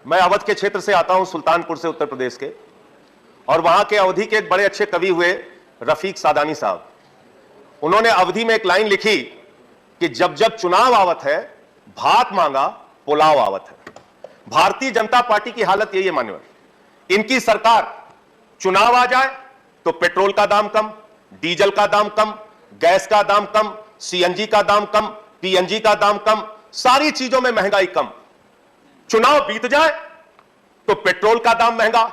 मैं अवध के क्षेत्र से आता हूं, सुल्तानपुर से, उत्तर प्रदेश के, और वहां के अवधी के एक बड़े अच्छे कवि हुए रफीक सादानी साहब। उन्होंने अवधी में एक लाइन लिखी कि जब जब चुनाव आवत है, भात मांगा पुलाव आवत है। भारतीय जनता पार्टी की हालत यही है मान्यवर, इनकी सरकार चुनाव आ जाए तो पेट्रोल का दाम कम, डीजल का दाम कम, गैस का दाम कम, सीएनजी का दाम कम, पीएनजी का दाम कम, सारी चीजों में महंगाई कम। चुनाव बीत जाए तो पेट्रोल का दाम महंगा,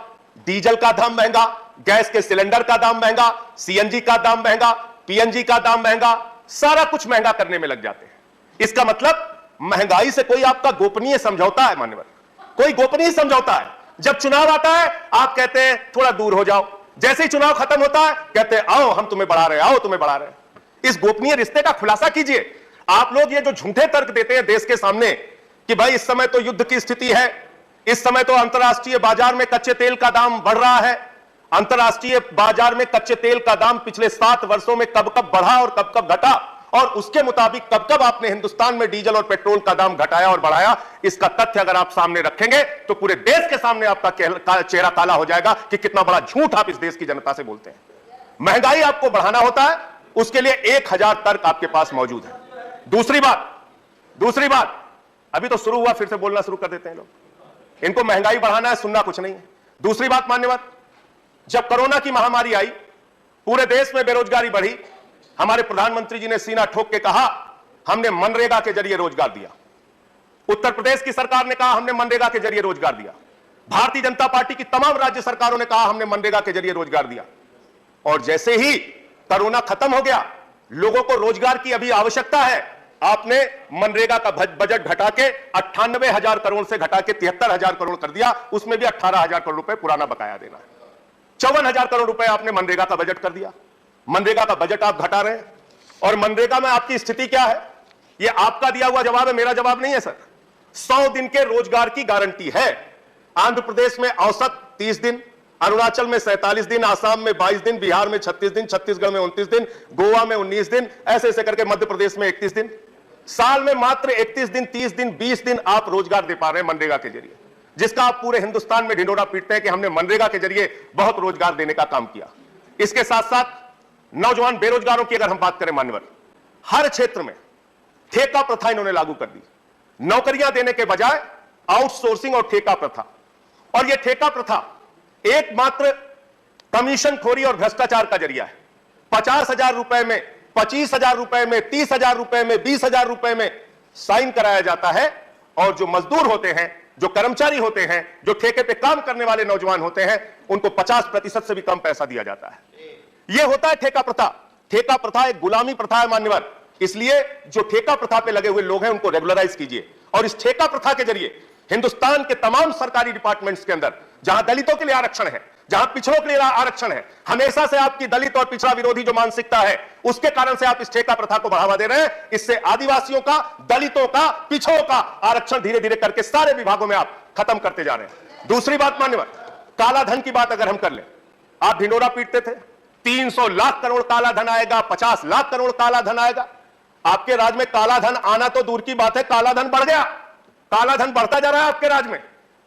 डीजल का दाम महंगा, गैस के सिलेंडर का दाम महंगा, सीएनजी का दाम महंगा, पीएनजी का दाम महंगा, सारा कुछ महंगा करने में लग जाते हैं। इसका मतलब महंगाई से कोई आपका गोपनीय समझौता है मान्यवर, कोई गोपनीय समझौता है। जब चुनाव आता है आप कहते हैं थोड़ा दूर हो जाओ, जैसे ही चुनाव खत्म होता है कहते हैं आओ हम तुम्हें बढ़ा रहे हैं, आओ तुम्हें बढ़ा रहे हैं। इस गोपनीय रिश्ते का खुलासा कीजिए। आप लोग ये जो झूठे तर्क देते हैं देश के सामने कि भाई इस समय तो युद्ध की स्थिति है, इस समय तो अंतरराष्ट्रीय बाजार में कच्चे तेल का दाम बढ़ रहा है, अंतरराष्ट्रीय बाजार में कच्चे तेल का दाम पिछले 7 वर्षों में कब कब बढ़ा और कब कब घटा, और उसके मुताबिक कब कब आपने हिंदुस्तान में डीजल और पेट्रोल का दाम घटाया और बढ़ाया, इसका तथ्य अगर आप सामने रखेंगे तो पूरे देश के सामने आपका चेहरा काला हो जाएगा कि कितना बड़ा झूठ आप इस देश की जनता से बोलते हैं। महंगाई आपको बढ़ाना होता है, उसके लिए 1000 तर्क आपके पास मौजूद है। दूसरी बात, अभी तो शुरू हुआ, फिर से बोलना शुरू कर देते हैं लोग। इनको महंगाई बढ़ाना है, सुनना कुछ नहीं है। दूसरी बात मान्यवर, जब कोरोना की महामारी आई, पूरे देश में बेरोजगारी बढ़ी, हमारे प्रधानमंत्री जी ने सीना ठोक के कहा हमने मनरेगा के जरिए रोजगार दिया। उत्तर प्रदेश की सरकार ने कहा हमने मनरेगा के जरिए रोजगार दिया। भारतीय जनता पार्टी की तमाम राज्य सरकारों ने कहा हमने मनरेगा के जरिए रोजगार दिया। और जैसे ही कोरोना खत्म हो गया, लोगों को रोजगार की अभी आवश्यकता है, आपने मनरेगा का बजट घटा के 98,000 करोड़ से घटा के 73,000 करोड़ कर दिया। उसमें भी 18,000 करोड़ रुपए पुराना बकाया देना है। 54,000 करोड़ रुपए आपने मनरेगा का बजट कर दिया। मनरेगा का बजट आप घटा रहे हैं। और मनरेगा में आपकी स्थिति क्या है? यह आपका दिया हुआ जवाब है, मेरा जवाब नहीं है सर। 100 दिन के रोजगार की गारंटी है। आंध्र प्रदेश में औसत 30 दिन, अरुणाचल में 47 दिन, आसाम में 22 दिन, बिहार में 36 दिन, छत्तीसगढ़ में 29 दिन, गोवा में 19 दिन, ऐसे ऐसे करके मध्य प्रदेश में 31 दिन। साल में मात्र 31 दिन, 30 दिन, 20 दिन आप रोजगार दे पा रहे हैं मनरेगा के जरिए, जिसका आप पूरे हिंदुस्तान में ढिंडोरा पीटते हैं कि हमने मनरेगा के जरिए बहुत रोजगार देने का काम किया। इसके साथ साथ नौजवान बेरोजगारों की अगर हम बात करें मान्यवर, हर क्षेत्र में ठेका प्रथा इन्होंने लागू कर दी। नौकरियां देने के बजाय आउटसोर्सिंग और ठेका प्रथा। और यह ठेका प्रथा एकमात्र कमीशन खोरी और भ्रष्टाचार का जरिया है। 50,000 रुपए में, 25,000 रुपए में, 30,000 रुपए में, 20,000 रुपए में साइन कराया जाता है, और जो मजदूर होते हैं, जो कर्मचारी होते हैं, जो ठेके पे काम करने वाले नौजवान होते हैं, उनको 50% से भी कम पैसा दिया जाता है। यह होता है ठेका प्रथा। ठेका प्रथा एक गुलामी प्रथा है मान्यवर। इसलिए जो ठेका प्रथा पे लगे हुए लोग हैं उनको रेगुलराइज कीजिए। और इस ठेका प्रथा के जरिए हिंदुस्तान के तमाम सरकारी डिपार्टमेंट्स के अंदर जहां दलितों के लिए आरक्षण है, जहां पिछड़ों के लिए आरक्षण है, हमेशा से आपकी दलित और पिछड़ा विरोधी जो मानसिकता है, उसके कारण से आप इस ठेका प्रथा को बढ़ावा दे रहे हैं। इससे आदिवासियों का, दलितों का, पिछड़ों का आरक्षण धीरे धीरे करके सारे विभागों में आप खत्म करते जा रहे हैं। दूसरी बात मान्यवर, काला धन की बात अगर हम कर ले, आप ढिंडोरा पीटते थे 300 लाख करोड़ काला धन आएगा, 50 लाख करोड़ काला धन आएगा। आपके राज्य में काला धन आना तो दूर की बात है, काला धन बढ़ गया। काला धन बढ़ता जा रहा है आपके राज्य में।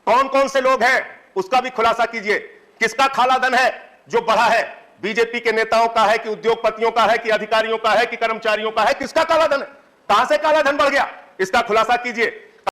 कौन कौन से लोग हैं उसका भी खुलासा कीजिए। किसका काला धन है जो बढ़ा है? बीजेपी के नेताओं का है कि उद्योगपतियों का है कि अधिकारियों का है कि कर्मचारियों का है? किसका काला धन है? कहां से काला धन बढ़ गया? इसका खुलासा कीजिए।